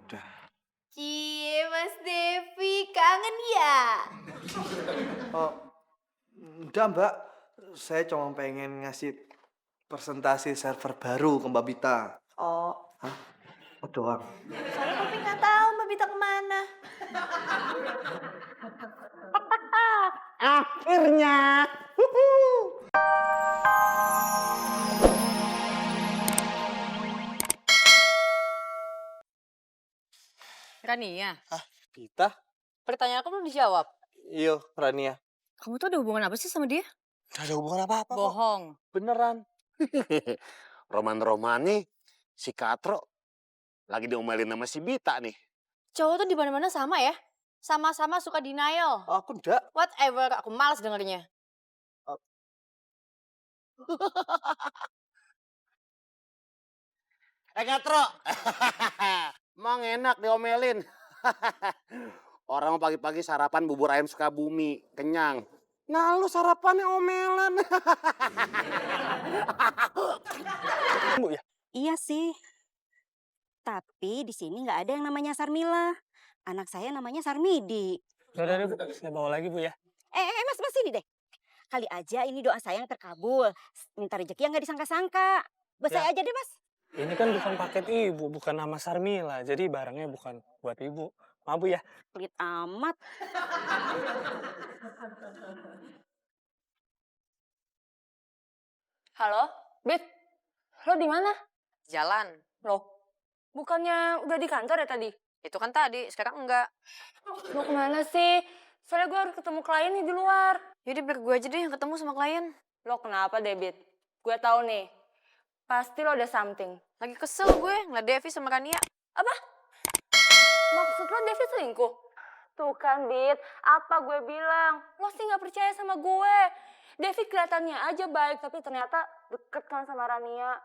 Udah. Cie, Mas Devi, kangen ya? Oh, enggak Mbak. Saya cuma pengen ngasih presentasi server baru ke Mbak Bita. Oh, Hah? Oh doang. soalnya Popi nggak tahu Mbak Bita kemana. Akhirnya. Rania, Bita? pertanyaan aku belum dijawab. Iyo, Rania. Kamu tuh ada hubungan apa sih sama dia? Gak ada hubungan apa-apa kok. Bohong. Beneran. Roman-romannya si Katro lagi diomelin sama si Bita nih. Cowok tuh di mana-mana sama ya? Sama-sama suka denial. Aku enggak. Whatever, aku malas dengernya. Katro, emang enak diomelin. Orang pagi-pagi sarapan bubur ayam Sukabumi, kenyang. Nah lu sarapannya omelan. Bu ya? Iya sih. Tapi di sini nggak ada yang namanya Sarmila. Anak saya namanya Sarmidi. Udah deh, Bu. Saya bawa lagi, Bu ya. Mas sini deh. Kali aja ini doa saya yang terkabul. Minta rezeki yang nggak disangka-sangka. Buat Ya. saya aja deh, Mas. Ini kan bukan paket ibu, bukan nama Sarmila. Jadi barangnya bukan buat ibu. Maaf, Bu ya. Pelit amat. Halo, Bit, lo di mana? Jalan. Loh, bukannya udah di kantor ya tadi? Itu kan tadi, sekarang enggak. Lo kemana sih? Soalnya gue harus ketemu klien nih di luar. Yaudah biar gue aja deh yang ketemu sama klien. Lo kenapa deh, Bit? Gue tahu nih, pasti lo ada something. Lagi kesel gue ngeliat Devi sama Rania. Apa? Maksud lo Devi selingkuh? Tuh kan, Bit, apa gue bilang? Lo sih gak percaya sama gue. Devi kelihatannya aja baik, tapi ternyata deket kan sama Rania.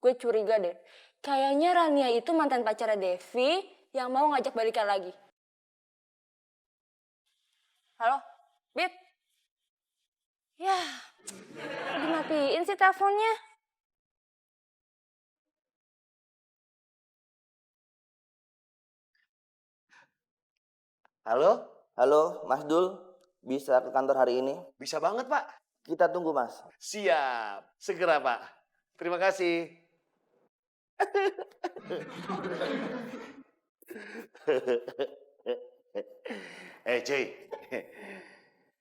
Gue curiga deh. Kayaknya Rania itu mantan pacarnya Devi yang mau ngajak balikan lagi. Halo, Bit? Yah, dimatiin sih teleponnya. Halo, Mas Dul. Bisa ke kantor hari ini? Bisa banget Pak. Kita tunggu, Mas. Siap, segera Pak. Terima kasih. Cuy.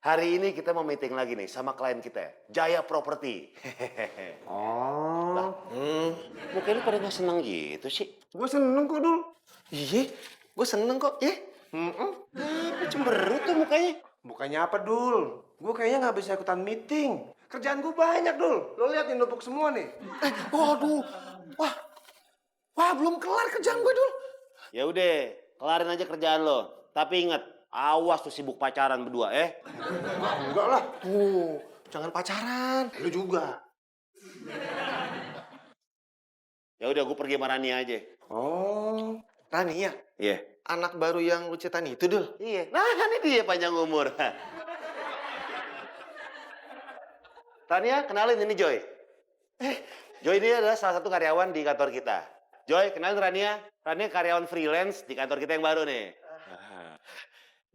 Hari ini kita mau meeting lagi nih sama klien kita, Jaya Property. Oh. Mungkin lu pada gak seneng gitu sih. Gue seneng kok, Dul. Iya, gue seneng kok. Ya? Apa cemberut tuh mukanya? Bukannya apa, Dul? Gue kayaknya nggak bisa ikutan meeting. Kerjaan gue banyak, Dul. Lo lihat nih, numpuk semua nih. Waduh, wah belum kelar kerjaan gue dulu. Ya udah, kelarin aja kerjaan lo. Tapi ingat, awas tuh sibuk pacaran berdua, Enggak lah. Tuh, jangan pacaran. Lu juga. Ya udah, gue pergi sama Rania aja. Oh, Rania. Iya. Anak baru yang lu ceritain itu, Dul. Iya. Nah, ini dia panjang umur. Rania, kenalin ini Joy. Joy ini adalah salah satu karyawan di kantor kita. Joy, kenalin Rania. Rania karyawan freelance di kantor kita yang baru nih.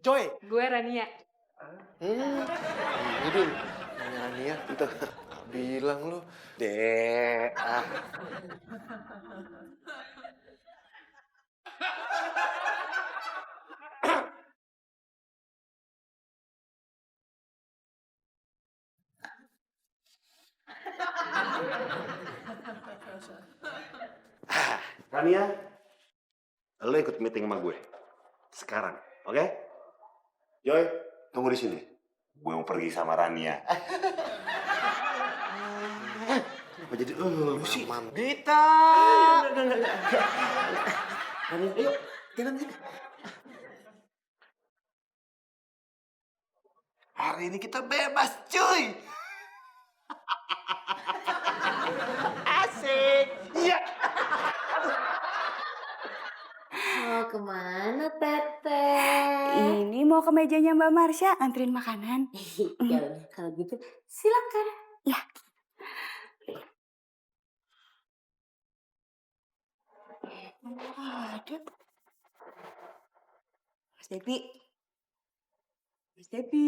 Joy. Gue Rania. Dul. Rania. Itu. Bilang lu. Dek. Rania, lo ikut meeting sama gue sekarang, oke? Joy, tunggu di sini. Gue mau pergi sama Rania. Kenapa jadi lu sih? Bita. Rania, ayo, jalan sini. Hari ini kita bebas, cuy. Asik. Iya. Mau kemana, Teteh? Ini mau ke mejanya Mbak Marsha, anterin makanan. Ya udah, kalau gitu silakan. Ya. Ada. Mas Depi. Mas Depi.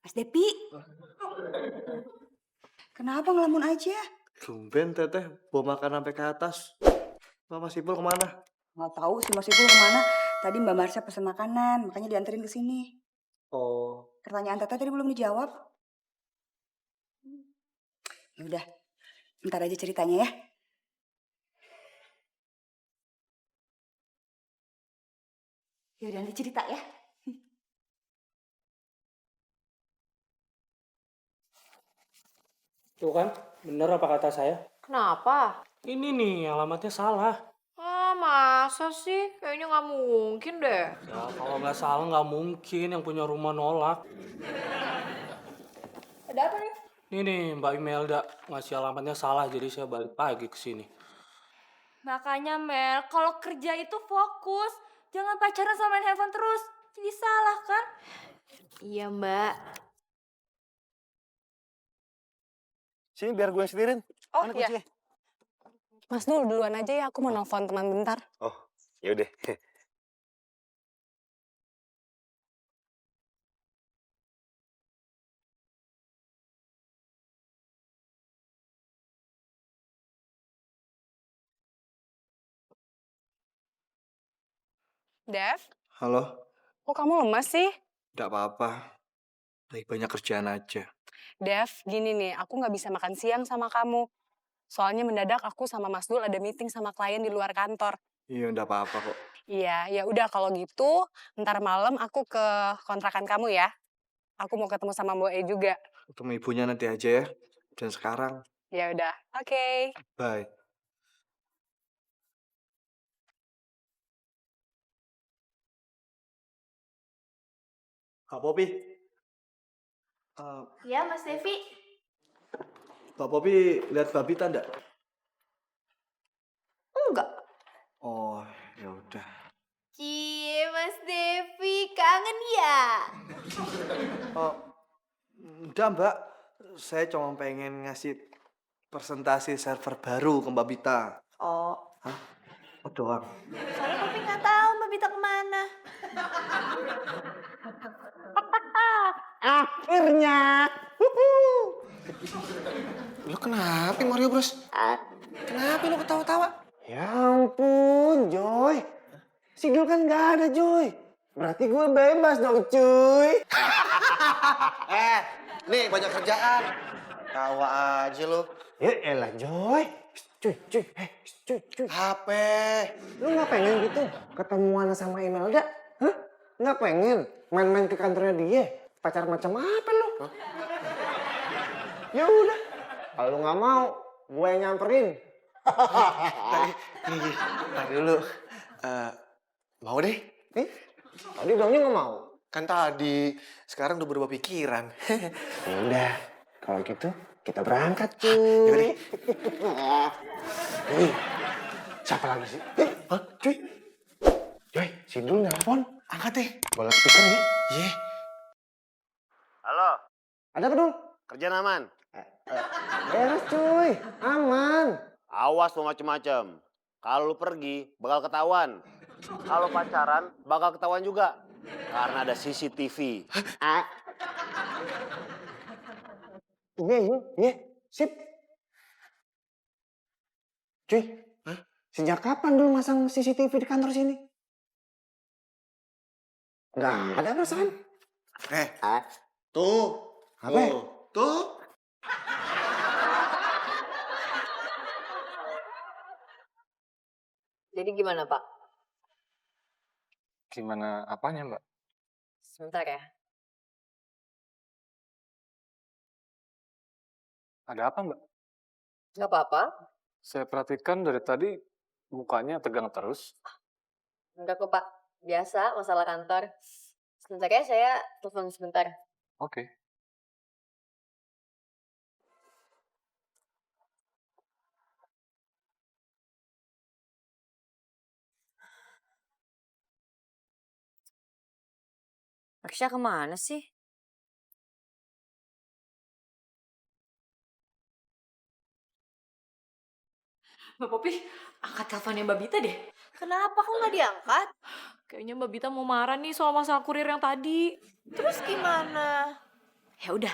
Mas Depi. Kenapa ngelamun aja? Tumben teteh bawa makan sampai ke atas. Mama Sipul kemana? Nggak tahu si Mas Ipul kemana. Tadi Mbak Marsha pesan makanan, makanya dianterin ke sini. Oh, Pertanyaan Teteh tadi belum dijawab. Ya udah, ntar aja ceritanya ya. Ya udah nanti cerita ya. Tuh kan, bener apa kata saya? Kenapa? Ini nih, alamatnya salah. Ah, masa sih? Kayaknya nggak mungkin deh. Ya, kalau nggak salah nggak mungkin yang punya rumah nolak. Ada apa nih? Ini nih, Mbak Imelda ngasih alamatnya salah, jadi saya balik lagi ke sini. Makanya Mel, kalau kerja itu fokus. Jangan pacaran sama main handphone terus. Jadi salah kan? Iya, Mbak. Sini biar gue setirin. Oh Mana iya. kuncinya? Mas Nul duluan aja ya, aku mau nelfon teman bentar. Oh, yaudah. Dev, halo? kok kamu lemas sih? Nggak apa-apa. Lagi banyak kerjaan aja. Dev, gini nih, aku nggak bisa makan siang sama kamu. Soalnya mendadak aku sama Mas Dul ada meeting sama klien di luar kantor. Iya, nggak apa-apa kok. Iya, ya udah kalau gitu, ntar malam aku ke kontrakan kamu ya. Aku mau ketemu sama Mbak E juga. Ketemu ibunya nanti aja ya. Dan sekarang, Ya udah, oke. bye. Kak Popi. Ya, Mas Devi. Pak Popi lihat Babita enggak? Enggak. Oh, ya udah. Cie, Mas Devi, kangen ya? Oh, enggak Mbak. Saya cuma pengen ngasih presentasi server baru ke Mbak Bita. Oh, Oh, doang. soalnya Popi nggak tahu Mbak Bita kemana. Akhirnya. Lu kenapa Mario Bros? Kenapa lu ketawa-tawa? Ya ampun, Joy. Sidul kan nggak ada, Joy. Berarti gue bebas dong, cuy. Nih banyak kerjaan. Tawa aja lu. Ya elah, Joy. Cuy. HP. Lu nggak pengen gitu ketemuan sama Imelda? Hah? Nggak pengen main-main ke kantornya dia? Pacar macam apa lu? Ya udah. Kalau lu nggak mau, gue yang nyamperin. Tadi dulu, mau deh. Tadi bilangnya nggak mau. Kan tadi, sekarang udah berubah pikiran. Ya udah, kalau gitu kita berangkat cuy. Yaudah. Hei, siapa lagi sih? Hah, cuy? Joy, si Dul nelfon. Angkat deh. Boleh speaker ya? Iya. Halo. Ada apa Dul? Kerjaan aman. Beres cuy, aman. Awas lo macem-macem. Kalau lu pergi, bakal ketahuan. Kalau pacaran, bakal ketahuan juga. Karena ada CCTV. Iya, sip. Cuy, sejak kapan dulu masang CCTV di kantor sini? Nggak ada perasaan. Tuh. Apa? Tuh. Jadi gimana, Pak? Gimana apanya, Mbak? Sebentar ya. Ada apa, Mbak? Nggak apa-apa. Saya perhatikan dari tadi mukanya tegang terus. Enggak kok, Pak. Biasa, masalah kantor. Sebentar ya, saya telepon sebentar. Oke. Aksya kemana sih? Mbak Popi, angkat teleponnya Mbak Bita deh. Kenapa kok nggak diangkat? Kayaknya Mbak Bita mau marah nih soal masalah kurir yang tadi. Terus gimana? Ya udah,